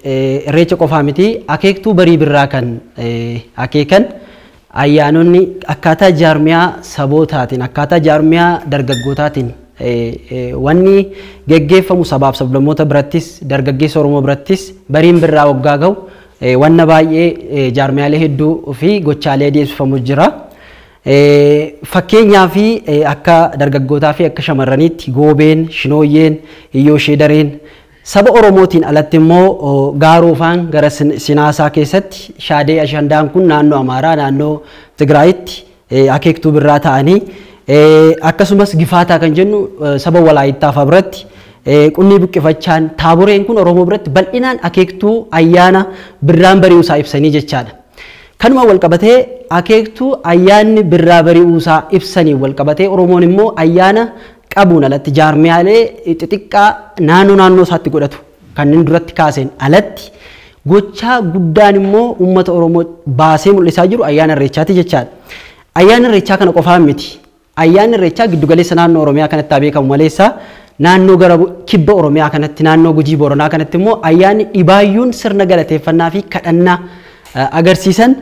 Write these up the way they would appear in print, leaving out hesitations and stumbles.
irreecha qofaa miti akeektuu barii birraa kan akeekan ayyaanonni akkaataa jaarmiyaa sabootaatiin akkaataa jaarmiyaa dargaggootaatiin wanni geggeeffamu sabaaf sablammoota birattis dargaggeessa Oromoo birattis bariin birraa waggaa ga'u wanna baay'ee jaarmiyaalee hedduu fi gochaalee adeemsifamu jira. Fakkeenyaa fi akka dargaggootaa fi akka shamarraniitti goobeen, shinooyyeen, hiyyoo sheedareen saba Oromootiin alatti immoo gaaroofaan gara sinaasaa keessatti shaadee ashandaan kun naannoo Amaaraa naannoo Tigraayitti akeektuu birraa ta'anii akkasumas gifaataa kan jennu saba Walaayittaa fa biratti qunnii buqqifachaan taaboreen kun Oromoo biratti bal'inaan akeektuu ayyaana birraan bari'uusaa ibsanii jechaadha. Kanuma wal qabatee akeektuu ayyaanni birraa bari'uusaa ibsanii wal qabatee Oromoon immoo ayyaana qabuun alatti jaarmiyaalee xixiqqaa naannoo isaatti godhatu kanneen duratti kaaseen alatti gochaa guddaan immoo uummata Oromoo baasee mul'isaa jiru ayyaana Irreechaati jechaadha. Ayyaana Irreechaa kana qofaa miti. Ayyaanni Irreechaa giddugaleessa naannoo Oromiyaa kanatti beekamu maleessa naannoo gara kibba Oromiyaa kanatti naannoo Gujii Booranaa kanatti immoo ayyaanni dhibaayyuun sirna galateeffannaa fi kadhannaa agarsiisan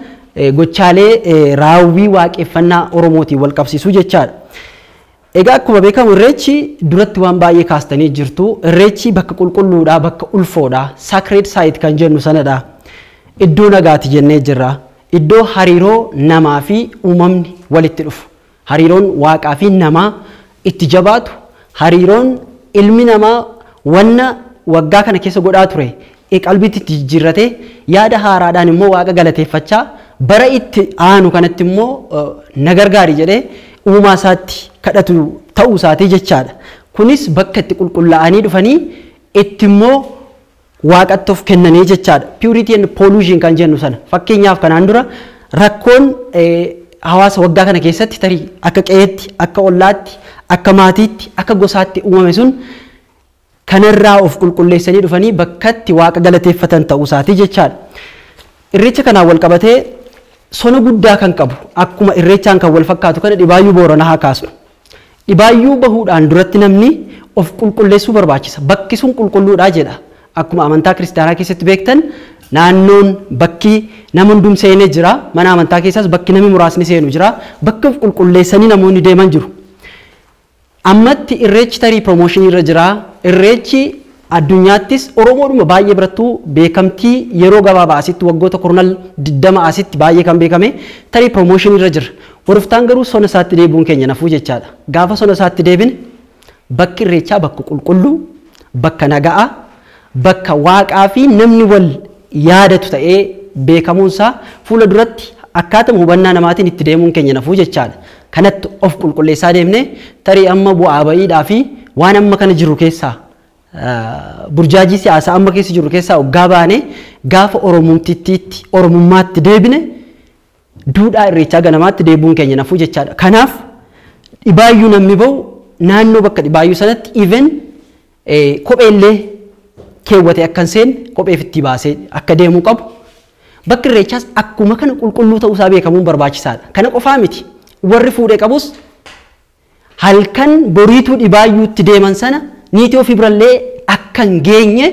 gochaalee raawwii waaqeffannaa Oromootiin wal qabsiisuu jechaadha. Egaa akkuma beekamu Irreechi duratti waan baay'ee kaastanii jirtu. Irreechi bakka qulqulluudha, bakka ulfoodha, sacred site kan jennu sanadha. Iddoo nagaati jennee jirra. Iddoo hariiroo namaa fi uumamni walitti dhufu. Hariiroon waaqaa fi namaa itti jabaatu, hariiroon ilmi namaa wanna waggaa kana keessa godhaa ture qalbiitti itti jijjiirratee yaada haaraadhaan immoo waaqa galateeffachaa bara itti aanu kanatti immoo na gargaari jedhee uumaa isaatti kadhatu ta'uu isaatii jechaadha. Kunis bakka itti qulqullaa'anii dhufanii itti immoo waaqatti of kennanii jechaadha. Purity and pollution kan jennu sana. Fakkeenyaaf kanaan dura rakkoon hawaasa waggaa kana keessatti tarii akka qe'eetti, akka ollaatti, akka maatiitti, akka gosaatti uumame sun kanarraa of qulqulleessanii dhufanii bakkatti waaqa galateeffatan ta'uu isaatii jechaadha. Irreecha kanaan wal qabatee sona guddaa kan qabu akkuma irreechaan kan wal fakkaatu kana dhibaayyuu Booranaa haa kaasnu. Dhibaayyuu bahuudhaan duratti namni of qulqulleessuu barbaachisa. Bakki sun qulqulluudha jedha. Akkuma amantaa kiristaanaa keessatti beektan naannoon bakki nama hundum seenee jira. Mana amantaa keessaas bakki namni muraasni seenu jira. Bakka of qulqulleessanii namoonni deeman jiru. Ammatti irreechi tarii promooshinii irra jira. Irreechi addunyaattis Oromoodhuma baay'ee birattuu beekamtii yeroo gabaabaa asitti waggoota 20 asitti baay'ee kan beekame tarii promooshinii irra jira. Waruftaan garuu sona isaatti deebi'uun keenya nafuu jechaadha. Gaafa sona isaatti deebine bakki irreechaa bakka qulqulluu, bakka nagaa, bakka waaqaa fi namni wal yaadatu ta'ee beekamuunsaa fuula duratti akkaatuma hubannaa namaatiin itti deemuun keenya nafuu jechaadha. Kanatti of qulqulleessaa deemne tarii amma bu'aa ba'iidhaa fi waan amma kana jiru keessaa burjaajii siyaasaa amma keessa jiru keessaa waggaa baane gaafa Oromummaatti deebine duudhaa irreechaa ganamaatti deebi'uun keenya nafuu jechaadha. Kanaaf dhibaayyuu namni bahu naannoo bakka dhibaayyuu sanatti even kopheellee keewwate akka hin seenne kopheef itti baasee akka deemuu qabu. Bakki irreechaas akkuma kana qulqulluu ta'uusaa beekamuun barbaachisaadha. Kana qofaa miti. Warri fuudhee qabus halkan boriituu dhibaayyuutti deeman sana niitii ofii birallee akka hin geenye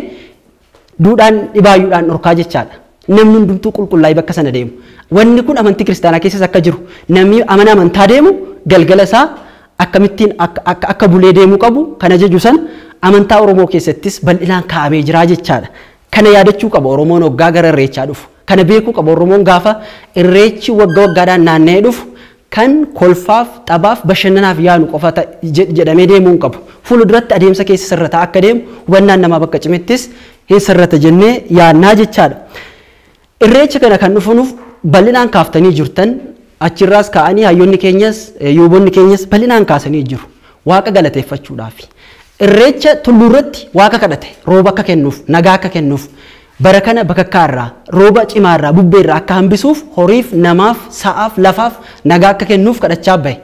duudhaan dhibaayyuudhaan dhorkaa jechaadha. Namni hundumtuu qulqullaa'ee bakka sana deemu. Wanni kun amantii kiristaanaa keessas akka jiru namni amana amantaa deemu galgala isaa akkamittiin akka bulee deemuu qabu kana jechu san amantaa Oromoo keessattis bal'inaan kaa'amee jira jechaadha. Kana yaadachuu qaba Oromoon waggaa gara irreechaa dhufu. Kana beekuu qaba Oromoon gaafa irreechi waggaadhaan naanna'ee dhufu kan kolfaaf taphaaf bashannanaaf yaanu qofa jedhamee deemuu qabu. Fuulduratti adeemsa keessa sirrataa akka deemu hubannaan namaa bakka cimittis hin sirrata jennee yaannaa jechaadha. Irreecha kana kan dhufuuf bal'inaan kaaftanii jirtan achirraas kaa'anii hayyoonni keenyas yuubonni keenyas bal'inaan kaasanii jiru. Waaqa galateeffachuudhaaf. Irreecha tulluurratti waaqa kadhate rooba akka kennuuf nagaa akka kennuuf bara kana bakakkaarraa rooba cimaarraa bubbeerraa akka hambisuuf horiif namaaf sa'aaf lafaaf nagaa akka kennuuf kadhachaa bahe.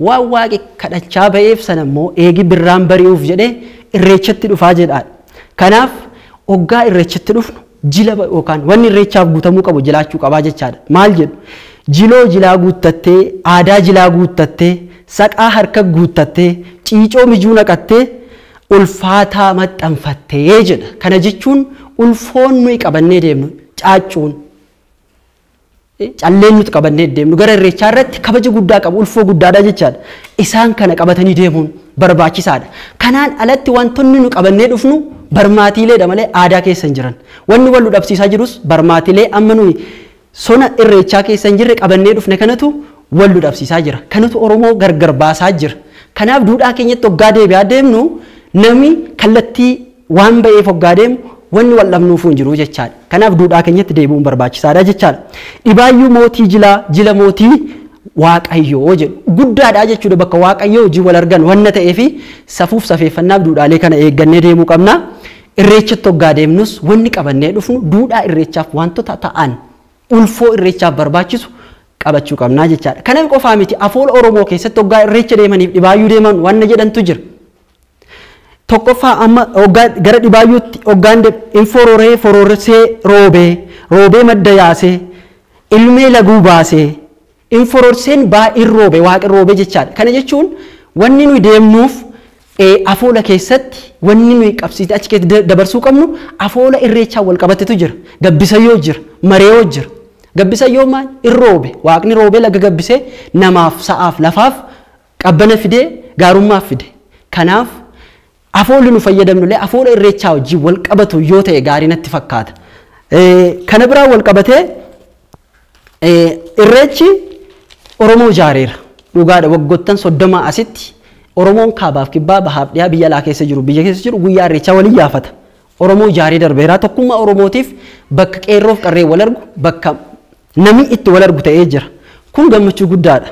Waan waaqi kadhachaa baheef sana immoo eegi birraan bari'uuf jedhee irreechatti dhufaa jedhaadha. Kanaaf hoggaa irreechatti dhufnu jila yookaan wanni irreechaaf guutamuu qabu jilaachuu qabaa jechaadha. Maal jedhu jiloo jilaa guuttattee aadaa jilaa guuttattee saqaa harka guuttattee ciicoo mijuu naqattee ulfaataa maxxanfattee jedha. Kana jechuun ulfoon nuyi qabannee deemnu caaccuun calleen nuti qabannee deemnu gara irreechaa irratti kabaja guddaa qabu ulfoo guddaadha jechaadha. Isaan kana qabatanii deemuun barbaachisaadha. Kanaan alatti wantoonni nu qabannee dhufnu barmaatiileedha malee aadaa keessa hin jiran. Wanni wal dhabsiisaa jirus barmaatiilee amma nuyi sona irreechaa keessa hin jirre qabannee dhufne kanatu wal dhabsiisaa jira. Kanatu Oromoo gargar baasaa jira. Kanaaf duudhaa keenyatti hoggaa deebi'aa deemnu namni kallattii waan ba'eef hoggaa deemu wanni wal dhabnuuf hin jiru jechaadha. Kanaaf duudhaa keenyatti deebi'uun barbaachisaadha jechaadha. Dhibaayyuu mootii jila mootii Waaqayyoo jedhu guddaadha jechuudha. Bakka Waaqayyoo hojii wal argan wanna ta'eefi safuuf safeeffannaaf duudhaalee kana eeggannee deemuu qabna. Irreechatti hoggaa deemnus wanni qabannee dhufnu duudhaa irreechaaf wantoota ta'an ulfoo irreechaaf barbaachisu qabachuu qabna jechaadha. Kana qofaa miti afoola Oromoo keessatti hoggaa irreecha deemaniif dhibaayyuu deeman wanna jedhantu jira. Tokkoffaa amma gara dhibaayyuutti hoggaan infororee fororsee roobee madda yaasee ilmee laguu baasee infororseen baa'in roobe waaqin roobe jechaadha. Kana jechuun wanni nuyi deemnuuf afoola keessatti wanni nuyi qabsiisee achi keessatti dabarsuu qabnu afoola irreechaa wal qabatetu jira. Gabbisayyoo jira, mareeyoo jira. Gabbisayyoo maal? Irroobe waaqni roobee laga gabbisee namaaf sa'aaf lafaaf qabbana fidee gaarummaaf fide. Kanaaf afoolli nu fayyadamnullee afoola irreechaa wajjin wal qabatu yoo ta'e gaarii natti fakkaata. Kana biraa wal qabatee irreechi Oromoo jaareera. Dhugaadha waggoottan 30 asitti Oromoon kaabaaf kibbaa bahaaf dhiyaa biyya alaa keessa jiru guyyaa irreechaa waliin yaafata. Oromoo jaaree darbeera. Tokkummaa Oromootiif bakka qeerroof qarree wal argu bakka namni itti wal argu ta'ee jira. Kun gammachuu guddaadha.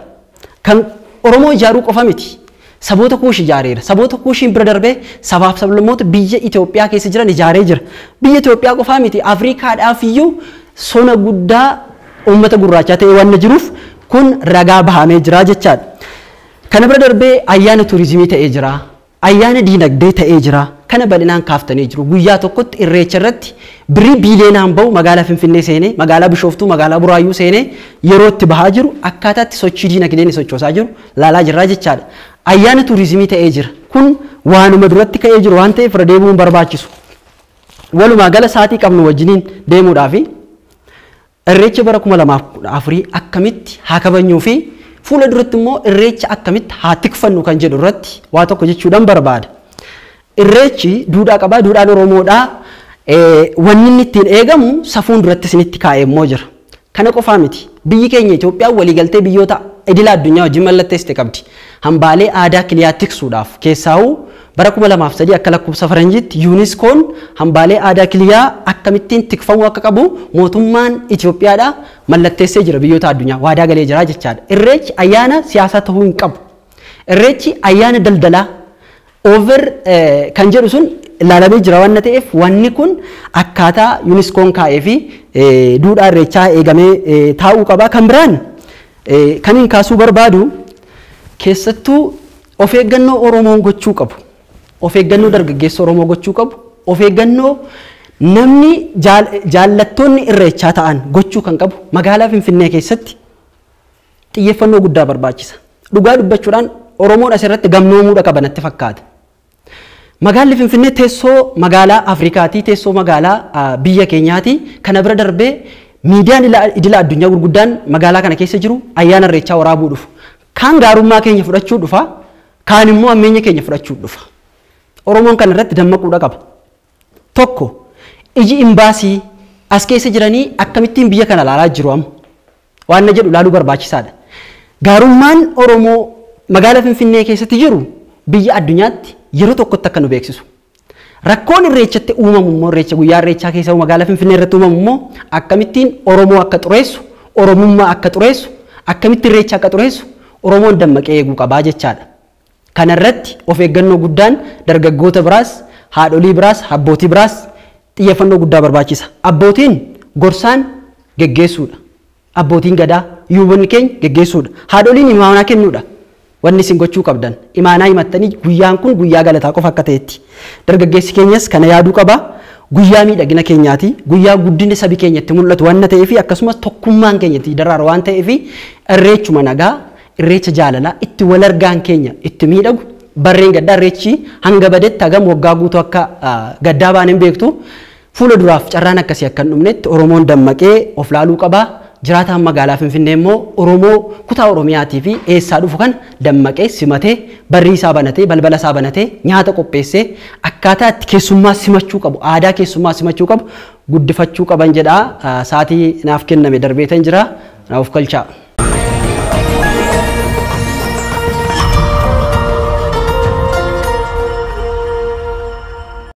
Kan Oromoo ijaaruu qofa miti. Saboota kuush ijaareera. Saboota kuushiin bira darbee sabaaf sablammoota biyya Itoophiyaa keessa jiran ijaaree jira. Biyya Itoophiyaa qofaa miti Afriikaadhaaf iyyuu sona guddaa uummata gurraachaa ta'e waan jiruuf kun ragaa bahamee jira jechaadha. Kana bira darbee ayyaana turizimii ta'ee jira. Ayyaana diinagdee ta'ee jira. Kana bal'inaan kaaftanii jiru. Guyyaa tokkotti irreecha irratti birii biileenaan bahu magaalaa Finfinnee seenee, magaalaa Bishooftuu, magaalaa Buraayyuu seenee yeroo itti bahaa jiru akkaataatti sochii diinagdeen sochoosaa jiru laalaa jirra jechaadha. Ayyaana turizimii ta'ee jira. Kun waanuma duratti ka'ee jiru waan ta'eef irra deemuun barbaachisu. Walumaa gala saatii qabnu wajjiniin deemuudhaaf irreecha bara 2014 akkamitti haa kabajnuu fi fuula duratti immoo irreecha akkamitti haa tikfannu kan jedhu irratti waa tokko jechuudhaan barbaada. Irreechi duudhaa qaba. Duudhaan Oromoodhaa wanni inni ittiin eegamu safuun duratti isinitti kaa'ee immoo jira. Kana qofaa miti. Biyyi keenya Itoophiyaa waliigaltee biyyoota idila addunyaa wajjin mallatteessite qabdi. Hambaalee aadaa kiliyaa tiksuudhaaf keessaa'uu bara 2003 akka lakkoofsa faranjiitti UNESCOon hambaalee aadaa kiliyaa akkamittiin tikfamuu akka qabu mootummaan Itoophiyaadhaa mallatteessee jira biyyoota addunyaa waadaa galee jira jechaadha. Irreechi ayyaana siyaasaa ta'uu hin qabu. Irreechi ayyaana daldalaa kan jedhu sun ilaalamee jira waan ta'eef wanni kun akkaataa UNESCOon kaa'ee fi duudhaa irreechaa eegamee taa'uu qaba. Kan biraan kan hin kaasuu barbaadu keessattuu of eeggannoo Oromoon gochuu qabu. Of eeggannoo dargaggeessa Oromoo gochuu qabu. Of eeggannoo namni jaallattoonni irreechaa ta'an gochuu kan qabu magaalaa Finfinnee keessatti xiyyeeffannoo guddaa barbaachisa. Dhugaa dubbachuudhaan Oromoon asirratti gamnoomuudha qaba natti fakkaata. Magaalli Finfinnee teessoo magaalaa Afrikaati, teessoo magaalaa biyya keenyaati. Kana bira darbee miidiyaan idila addunyaa gurguddaan magaalaa kana keessa jiru ayyaana irreechaa waraabuu dhufu. Kaan gaarummaa keenya fudhachuu dhufa, kaan immoo ammeenya keenya fudhachuu dhufa. Oromoon kana irratti dammaquudha qaba. Tokko iji imbaasii as keessa jiranii akkamittiin biyya kana ilaalaa jiru amma waan jedhu ilaaluu barbaachisaadha. Gaarummaan Oromoo magaalaa Finfinnee keessatti jiru biyya addunyaatti yeroo tokkotti akka nu beeksisu. Rakkoon irreechatti uumamu immoo irreecha guyyaa irreechaa keessa magaalaa Finfinnee irratti uumamu immoo akkamittiin Oromoo akka xureessu, Oromummaa akka xureessu, akkamitti irreecha akka xureessu Oromoon dammaqee eeguu qabaa jechaadha. Kana irratti of eeggannoo guddaan dargaggoota biraas, haadholii biraas, abbootii biraas xiyyeeffannoo guddaa barbaachisa. Abbootiin gorsaan geggeessuudha. Abbootiin gadaa yuubonni keenya geggeessuudha. Haadholiin imaanaa kennuudha. Wanni isin gochuu qabdan imaanaa himattanii guyyaan kun guyyaa galataa qofa akka ta'etti. Dargaggeessi keenyas kana yaaduu qaba. Guyyaa miidhagina keenyaati. Guyyaa guddinni sabi keenyatti mul'atu waan ta'eef akkasumas tokkummaan keenyatti daraaru waan ta'eef irreechuma nagaa, irreecha jaalalaa itti wal argaan keenya itti miidhagu barreen gaddaa irreechi hanga badetti hagam waggaa guutuu akka gaddaa baan hin beektu fuula duraaf carraan akkasii akka hin dhumnetti Oromoon dammaqee of laaluu qaba. Jiraataan magaalaa Finfinnee immoo Oromoo kutaa Oromiyaatii fi eessaa dhufu kan dammaqee simatee barrii isaa banatee balbala isaa banatee nyaata qopheessee akkaataa itti keessummaa simachuu qabu aadaa keessummaa simachuu qabu guddifachuu qaban jedhaa. Saatii naaf kenname darbeetan jira naaf galchaa.